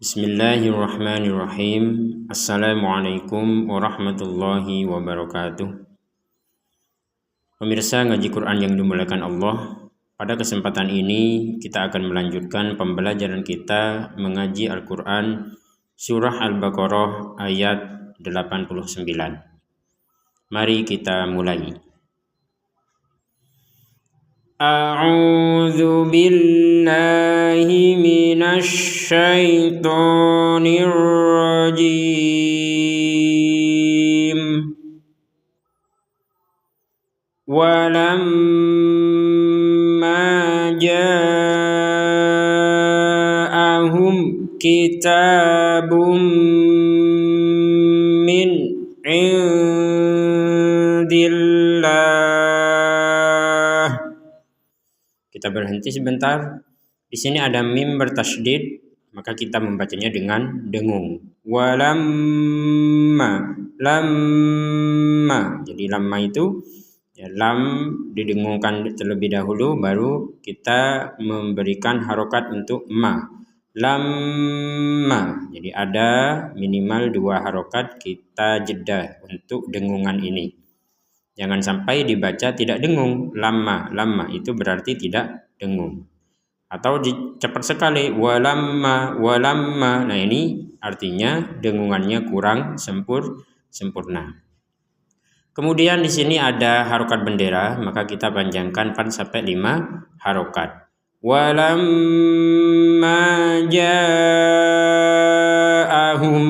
Bismillahirrahmanirrahim. Assalamualaikum warahmatullahi wabarakatuh. Pemirsa ngaji Quran yang dimuliakan Allah, pada kesempatan ini kita akan melanjutkan pembelajaran kita mengaji Al-Quran Surah Al-Baqarah ayat 89. Mari kita mulai. A'udzu billahi minasy syaithanir rajim. Walamma ja'ahum kitabum min indillah. Kita berhenti sebentar. Di sini ada mim bertasydid, maka kita membacanya dengan dengung. Walamma, lamma. Jadi lamma itu ya, lam didengungkan terlebih dahulu, baru kita memberikan harokat untuk ma. Lamma. Jadi ada minimal 2 harokat, kita jeda untuk dengungan ini. Jangan sampai dibaca tidak dengung. Lamma itu berarti tidak dengung. Atau cepat sekali walamma. Nah ini artinya dengungannya kurang sempurna. Kemudian di sini ada harokat bendera, maka kita panjangkan 4 sampai 5 harokat. Walamma ja'ahum,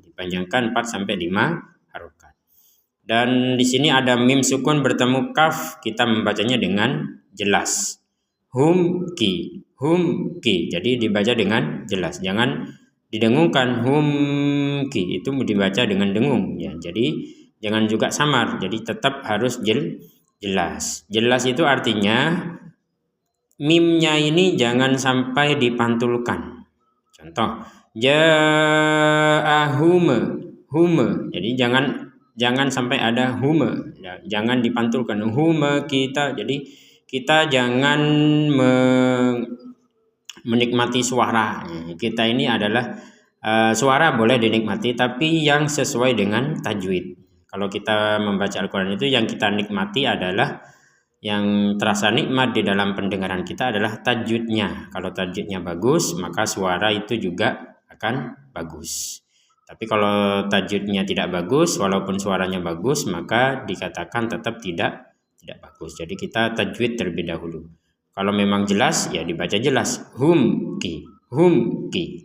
dipanjangkan 4 sampai 5 harokat. Dan di sini ada mim sukun bertemu kaf, kita membacanya dengan jelas. Humki. Jadi dibaca dengan jelas. Jangan didengungkan humki, itu dibaca dengan dengung ya. Jadi jangan juga samar. Jadi tetap harus jelas. Jelas itu artinya mimnya ini jangan sampai dipantulkan. Contoh ja'ahum. Jadi jangan sampai ada hume, ya, jangan dipantulkan hume kita. Jadi kita jangan menikmati suara. Kita ini adalah suara boleh dinikmati, tapi yang sesuai dengan tajwid. Kalau kita membaca Al-Quran itu yang kita nikmati adalah, yang terasa nikmat di dalam pendengaran kita adalah tajwidnya. Kalau tajwidnya bagus, maka suara itu juga akan bagus. Tapi kalau tajwidnya tidak bagus, walaupun suaranya bagus, maka dikatakan tetap tidak bagus. Jadi kita tajwid terlebih dahulu. Kalau memang jelas, ya dibaca jelas. Humki.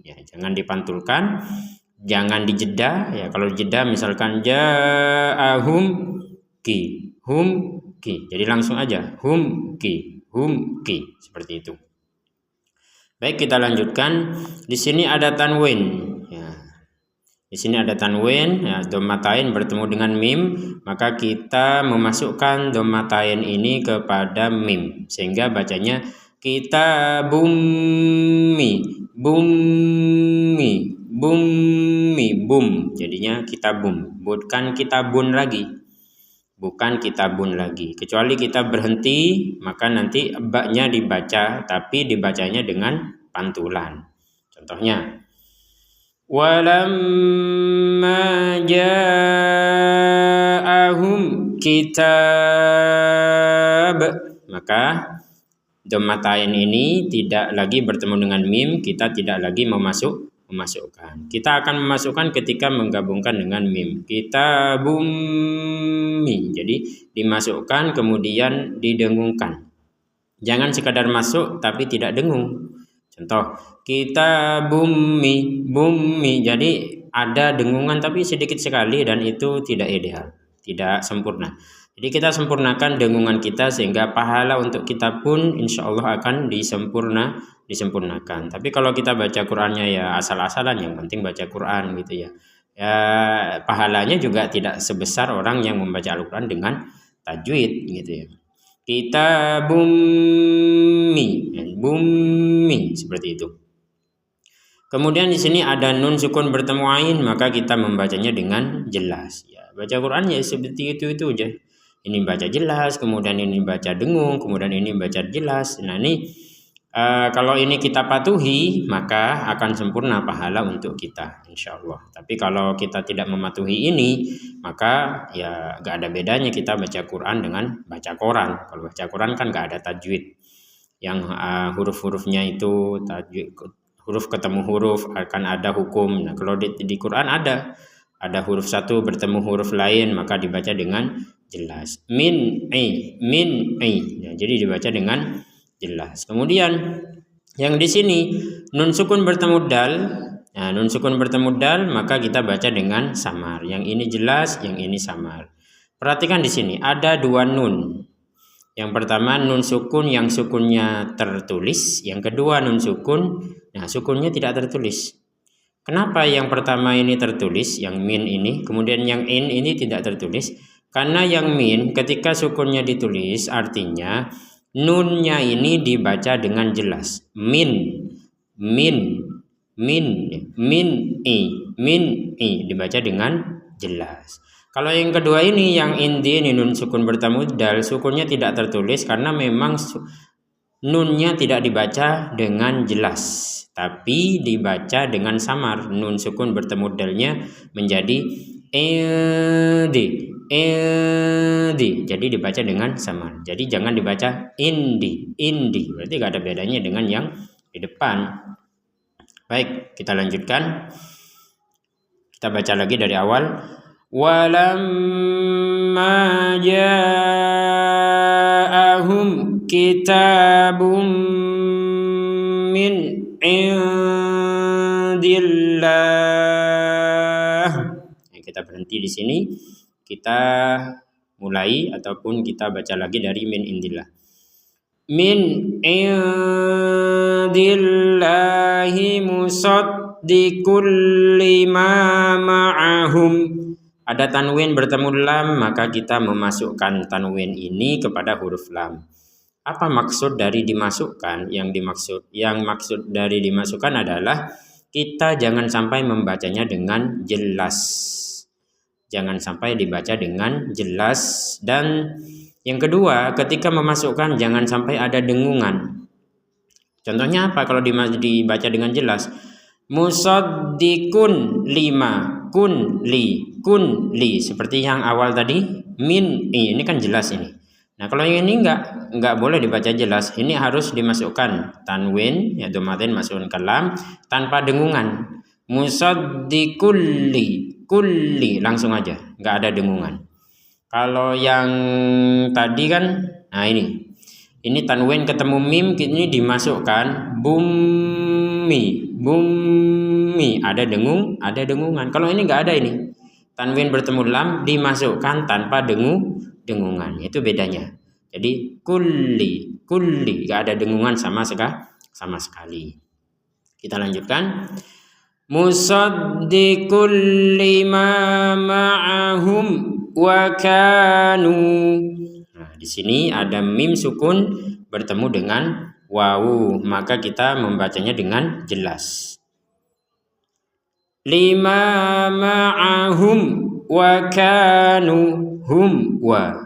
Ya, jangan dipantulkan, jangan dijeda. Ya, kalau dijeda misalkan ja'ahumki, humki. Jadi langsung aja humki, seperti itu. Baik, kita lanjutkan. Di sini ada tanwin. Di sini ada tanwin, ya, dhammatain bertemu dengan mim, maka kita memasukkan dhammatain ini kepada mim sehingga bacanya kita bumi. Jadinya kita bum, bukan kita bun lagi. Kecuali kita berhenti, maka nanti baknya dibaca, tapi dibacanya dengan pantulan. Contohnya walamma ja'ahum kitab, maka dhammatain ini tidak lagi bertemu dengan mim, kita tidak lagi memasukkan. Kita akan memasukkan ketika menggabungkan dengan mim. Kita bumi, jadi dimasukkan kemudian didengungkan. Jangan sekadar masuk tapi tidak dengung. Contoh, kita bumi, jadi ada dengungan tapi sedikit sekali dan itu tidak ideal, tidak sempurna. Jadi kita sempurnakan dengungan kita sehingga pahala untuk kita pun insya Allah akan disempurnakan. Tapi kalau kita baca Qur'annya ya asal-asalan, yang penting baca Qur'an gitu ya. Ya pahalanya juga tidak sebesar orang yang membaca Al-Quran dengan tajwid gitu ya. Kita bumi, seperti itu. Kemudian di sini ada nun sukun bertemu ain, maka kita membacanya dengan jelas. Ya, baca Quran ya seperti itu aja. Ini baca jelas, kemudian ini baca dengung, kemudian ini baca jelas. Nah ini Kalau ini kita patuhi, maka akan sempurna pahala untuk kita, insya Allah. Tapi kalau kita tidak mematuhi ini, maka ya gak ada bedanya kita baca Quran dengan baca Quran. Kalau baca Quran kan gak ada tajwid, yang huruf-hurufnya itu tajwid, huruf ketemu huruf akan ada hukum. Nah, kalau di Quran ada huruf satu bertemu huruf lain, maka dibaca dengan jelas. Min. Ya, jadi dibaca dengan jelas. Kemudian yang di sini nun sukun bertemu dal. Nah, nun sukun bertemu dal maka kita baca dengan samar. Yang ini jelas, yang ini samar. Perhatikan di sini ada dua nun. Yang pertama nun sukun yang sukunnya tertulis, yang kedua nun sukun, nah sukunnya tidak tertulis. Kenapa yang pertama ini tertulis, yang min ini, kemudian yang in ini tidak tertulis? Karena yang min ketika sukunnya ditulis artinya nunnya ini dibaca dengan jelas. Min dibaca dengan jelas. Kalau yang kedua ini, yang indi ini nun sukun bertemu dal, sukunnya tidak tertulis karena memang nunnya tidak dibaca dengan jelas, tapi dibaca dengan samar. Nun sukun bertemu dalnya menjadi indi, jadi dibaca dengan samar. Jadi jangan dibaca indi, berarti gak ada bedanya dengan yang di depan. Baik, kita lanjutkan. Kita baca lagi dari awal. Walamma ja'ahum kitabum min indillah. Kita berhenti di sini. Kita mulai ataupun kita baca lagi dari min indillah. Min indillahi musaddiqul lima ma'ahum. Ada tanwin bertemu lam, maka kita memasukkan tanwin ini kepada huruf lam. Apa maksud dari dimasukkan? Yang maksud dari dimasukkan adalah kita jangan sampai membacanya dengan jelas. Jangan sampai dibaca dengan jelas. Dan yang kedua, ketika memasukkan jangan sampai ada dengungan. Contohnya apa kalau dibaca dengan jelas? Musaddiqun lima, kun li, seperti yang awal tadi, min ini kan jelas ini. Nah, kalau yang ini enggak boleh dibaca jelas. Ini harus dimasukkan tanwin, yaitu matin masukkan ke lam tanpa dengungan. Musaddiqul kulli langsung aja, enggak ada dengungan. Kalau yang tadi kan, nah ini tanwin ketemu mim, ini dimasukkan bumi, ada dengungan. Kalau ini enggak ada, ini tanwin bertemu lam dimasukkan tanpa dengungan, itu bedanya. Jadi kulli enggak ada dengungan sama sekali. Kita lanjutkan. Musaddiqul lima ma'ahum wa kanu. Nah, di sini ada mim sukun bertemu dengan wawu, maka kita membacanya dengan jelas. Lima ma'ahum wa kanu hum wa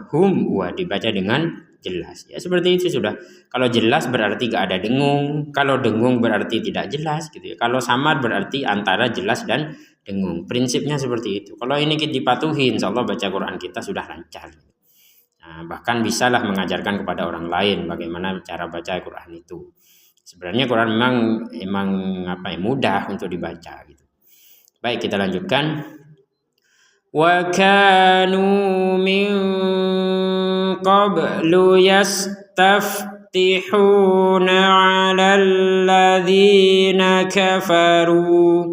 dibaca dengan jelas. Ya, seperti itu sudah. Kalau jelas berarti gak ada dengung. Kalau dengung berarti tidak jelas gitu ya. Kalau samar berarti antara jelas dan dengung. Prinsipnya seperti itu. Kalau ini kita dipatuhi, insya Allah baca Quran kita sudah lancar. Nah, bahkan bisalah mengajarkan kepada orang lain bagaimana cara baca Quran itu. Sebenarnya Quran memang mudah untuk dibaca gitu. Baik, kita lanjutkan. Wa kanu min qablu yastaftihuna 'alal ladzina kafaru.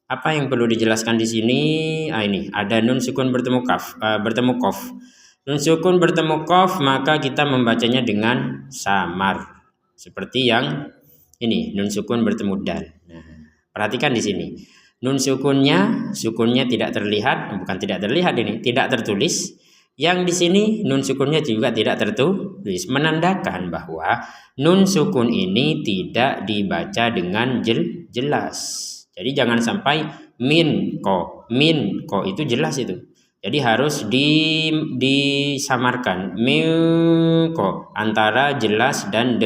Apa yang perlu dijelaskan di sini? Ini ada nun sukun bertemu kof. Nun sukun bertemu kof, maka kita membacanya dengan samar. Seperti yang ini, nun sukun bertemu dal. Nah, perhatikan di sini. Nun sukunnya tidak terlihat, bukan tidak terlihat ini, tidak tertulis. Yang di sini nun sukunnya juga tidak tertulis, menandakan bahwa nun sukun ini tidak dibaca dengan jelas. Jadi jangan sampai min ko itu jelas itu. Jadi harus disamarkan min ko antara jelas dan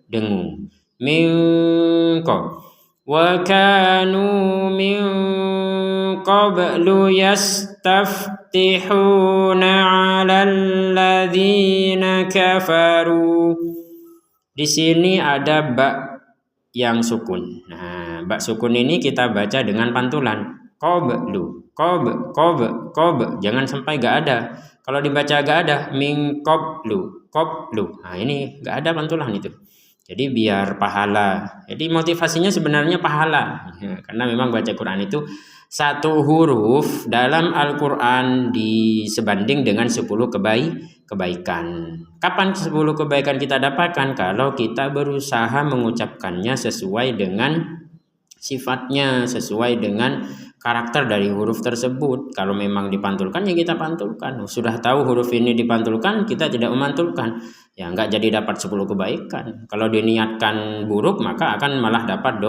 dengung. min wa kanu min qablu yastaftihuna 'alal ladzina kafaru. Di sini ada ba yang sukun. Nah, ba sukun ini kita baca dengan pantulan. Qablu, qob. Jangan sampai gak ada. Kalau dibaca gak ada, min qablu. Nah, ini gak ada pantulan itu. Jadi biar pahala. Jadi motivasinya sebenarnya pahala. Ya, karena memang baca Quran itu satu huruf dalam Al-Quran disebanding dengan 10 kebaikan. Kapan 10 kebaikan kita dapatkan? Kalau kita berusaha mengucapkannya sesuai dengan sifatnya, sesuai dengan karakter dari huruf tersebut. Kalau memang dipantulkan ya kita pantulkan. Sudah tahu huruf ini dipantulkan, kita tidak memantulkan, ya nggak jadi dapat 10 kebaikan. Kalau diniatkan buruk maka akan malah dapat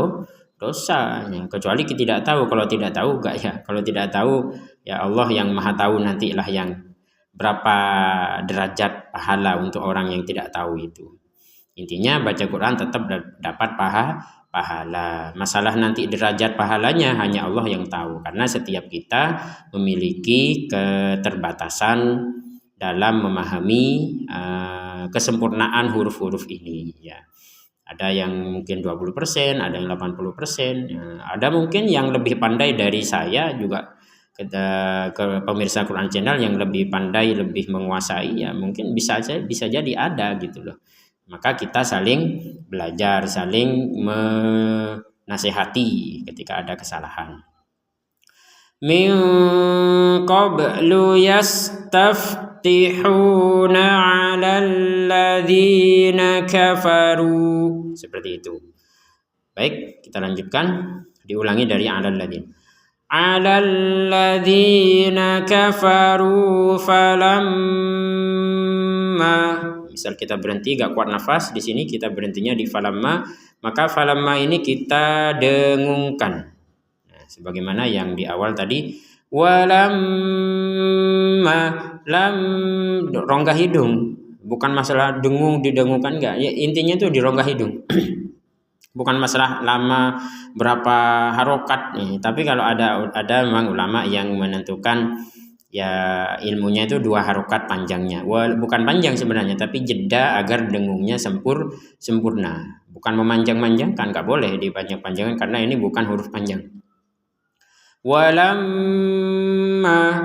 dosa. Ya, kecuali kita tidak tahu. Kalau tidak tahu enggak ya. Kalau tidak tahu ya Allah yang Maha tahu nantilah yang berapa derajat pahala untuk orang yang tidak tahu itu. Intinya baca Quran tetap dapat pahala. Masalah nanti derajat pahalanya hanya Allah yang tahu, karena setiap kita memiliki keterbatasan dalam memahami kesempurnaan huruf-huruf ini ya. Ada yang mungkin 20%, ada yang 80%, ada mungkin yang lebih pandai dari saya juga, ke pemirsa Quran Channel yang lebih pandai, lebih menguasai ya, mungkin bisa jadi ada gitu loh. Maka kita saling belajar, saling menasehati ketika ada kesalahan. Min qablu yastaftihuna 'alal ladzina kafaru. Seperti itu. Baik, kita lanjutkan. Diulangi dari 'alal ladzina. 'Alal ladzina kafaru falamma. Misal kita berhenti gak kuat nafas, di sini kita berhentinya di falamma, maka falamma ini kita dengungkan. Nah, sebagaimana yang di awal tadi, walamma, lam, rongga hidung. Bukan masalah dengung didengungkan enggak, ya, intinya itu di rongga hidung. Bukan masalah lama berapa harokat nih, tapi kalau ada memang ulama yang menentukan ya ilmunya itu 2 harokat panjangnya. Bukan panjang sebenarnya, tapi jeda agar dengungnya sempurna. Bukan memanjang-manjangkan, nggak boleh dipanjang-panjangkan karena ini bukan huruf panjang. Walamma,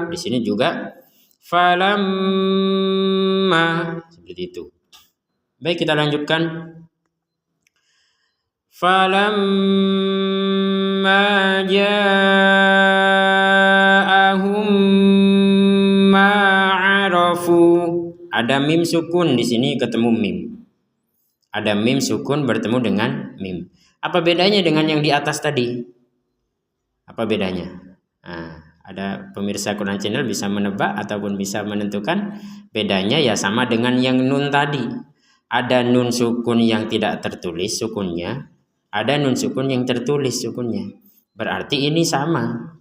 di sini juga falamma, seperti itu. Baik, kita lanjutkan. Falamma ja'ahum ma'arafu. Ada mim sukun di sini ketemu mim. Ada mim sukun bertemu dengan mim. Apa bedanya dengan yang di atas tadi? Apa bedanya? Nah, ada pemirsa Quran Channel bisa menebak ataupun bisa menentukan bedanya ya sama dengan yang nun tadi. Ada nun sukun yang tidak tertulis sukunnya, ada nun sukun yang tertulis sukunnya. Berarti ini sama.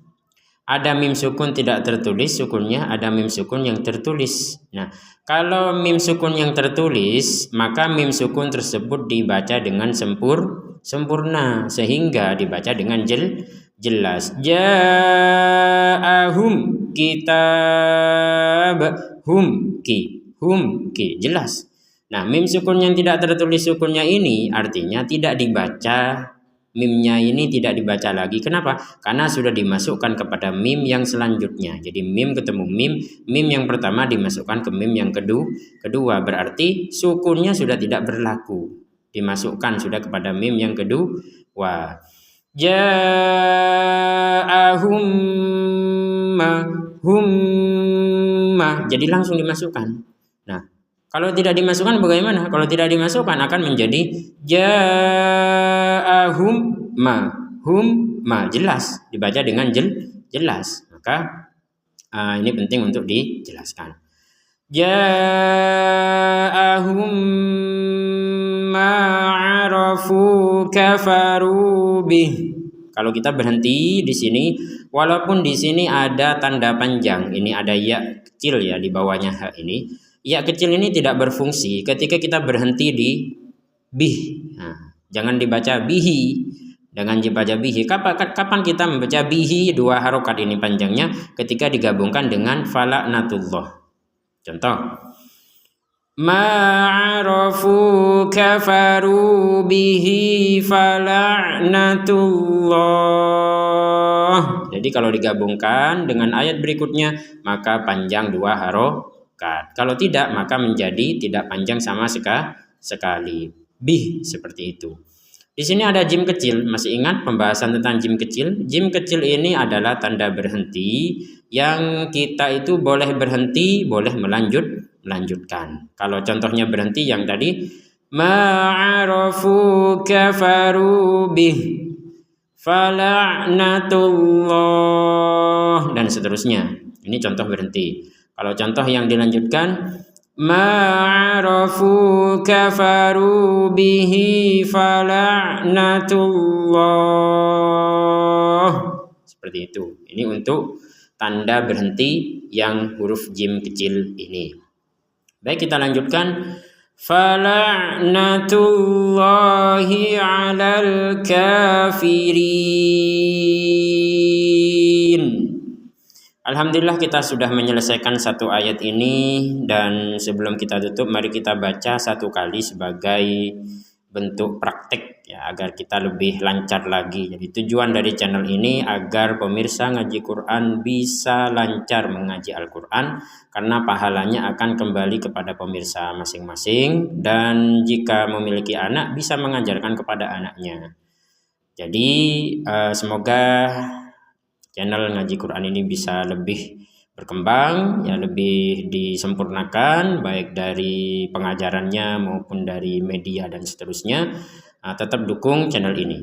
Ada mim sukun tidak tertulis sukunnya, ada mim sukun yang tertulis. Nah, kalau mim sukun yang tertulis, maka mim sukun tersebut dibaca dengan sempurna sehingga dibaca dengan jelas. Ja'ahum kitab humki jelas. Nah, mim sukun yang tidak tertulis sukunnya ini artinya tidak dibaca. Mimnya ini tidak dibaca lagi. Kenapa? Karena sudah dimasukkan kepada mim yang selanjutnya. Jadi mim ketemu mim yang pertama dimasukkan ke mim yang kedua. Berarti sukunnya sudah tidak berlaku. Dimasukkan sudah kepada mim yang kedua. Ja'ahum ma. Jadi langsung dimasukkan. Nah, kalau tidak dimasukkan bagaimana? Kalau tidak dimasukkan akan menjadi ja'ahum ma. Jelas, dibaca dengan jelas. Maka ini penting untuk dijelaskan. Ja'ahum ma'arafu kafaru bih. Kalau kita berhenti di sini, walaupun di sini ada tanda panjang, ini ada ya kecil ya di bawahnya ha ini. Ya kecil ini tidak berfungsi ketika kita berhenti di bih. Nah, Jangan dibaca bihi. Dengan dibaca bihi. Kapan kita membaca bihi 2 harokat ini panjangnya? Ketika digabungkan dengan fala'natullah. Contoh. Ma'arafu kafaru bihi fala'natullah. Jadi kalau digabungkan dengan ayat berikutnya maka panjang 2 harokat. Kalau tidak maka menjadi tidak panjang sama sekali. Bih seperti itu. Di sini ada jim kecil. Masih ingat pembahasan tentang jim kecil? Jim kecil ini adalah tanda berhenti yang kita itu boleh berhenti, boleh melanjutkan. Kalau contohnya berhenti yang tadi ma'arafu kafaru bih fala'natullah dan seterusnya. Ini contoh berhenti. Kalau contoh yang dilanjutkan ma'arafu kafaru bihi fala'natullah. Seperti itu. Ini untuk tanda berhenti yang huruf jim kecil ini. Baik, kita lanjutkan. Fala'natullahi 'alal kafirin. Alhamdulillah kita sudah menyelesaikan satu ayat ini, dan sebelum kita tutup mari kita baca satu kali sebagai bentuk praktek ya, agar kita lebih lancar lagi. Jadi tujuan dari channel ini agar pemirsa ngaji Quran bisa lancar mengaji Al-Quran, karena pahalanya akan kembali kepada pemirsa masing-masing, dan jika memiliki anak bisa mengajarkan kepada anaknya. Jadi semoga channel ngaji Quran ini bisa lebih berkembang ya, lebih disempurnakan baik dari pengajarannya maupun dari media dan seterusnya. Tetap dukung channel ini.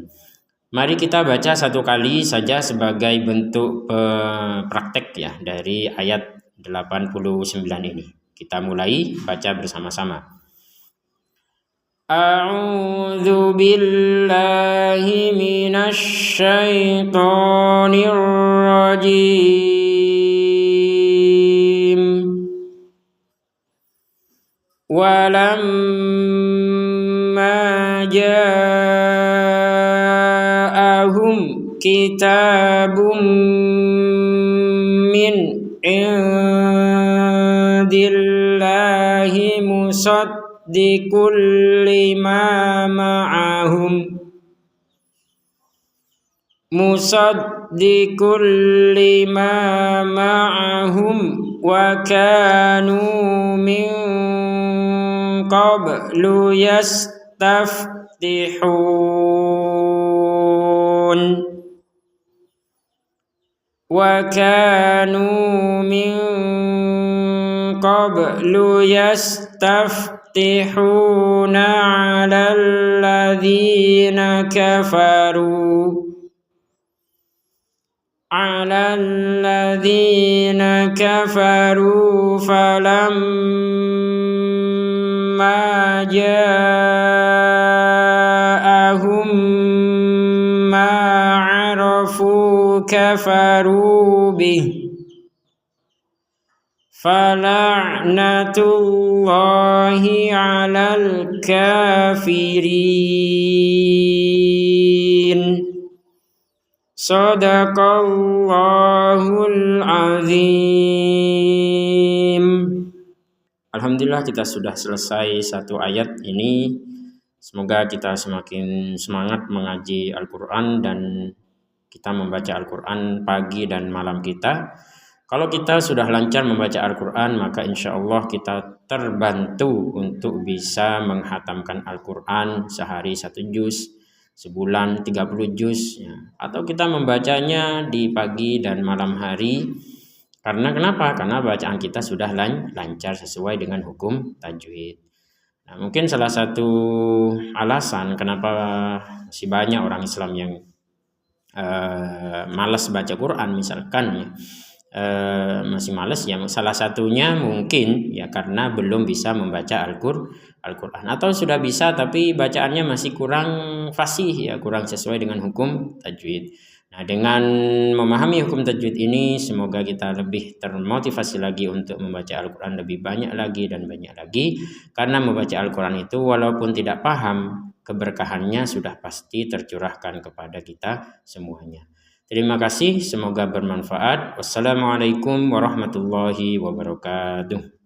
Mari kita baca satu kali saja sebagai bentuk praktek ya dari ayat 89 ini. Kita mulai baca bersama-sama. A'udzu billahi minasy syaithanir rajim. Walamma ja'ahum kitabum min indillahi musaddiqul lima ma'ahum wa kanu min qablu yastaftihun ala alladhina kafaru falamma ja'ahum ma 'arafu kafaru bih fala'natullahi 'alal kafirin. Shadaqallahul azim. Alhamdulillah kita sudah selesai satu ayat ini. Semoga kita semakin semangat mengaji Al-Quran dan kita membaca Al-Quran pagi dan malam kita. Kalau kita sudah lancar membaca Al-Quran, maka insya Allah kita terbantu untuk bisa menghatamkan Al-Quran sehari 1 juz, sebulan 30 juz ya. Atau kita membacanya di pagi dan malam hari. Karena kenapa? Karena bacaan kita sudah lancar sesuai dengan hukum tajwid. Nah, mungkin salah satu alasan kenapa masih banyak orang Islam yang malas baca Quran misalkan ya, masih malas ya, salah satunya mungkin ya karena belum bisa membaca Al-Quran, atau sudah bisa tapi bacaannya masih kurang fasih ya, kurang sesuai dengan hukum tajwid. Nah, dengan memahami hukum tajwid ini semoga kita lebih termotivasi lagi untuk membaca Al-Quran lebih banyak lagi dan banyak lagi, karena membaca Al-Quran itu walaupun tidak paham, keberkahannya sudah pasti tercurahkan kepada kita semuanya. Terima kasih, semoga bermanfaat. Wassalamualaikum warahmatullahi wabarakatuh.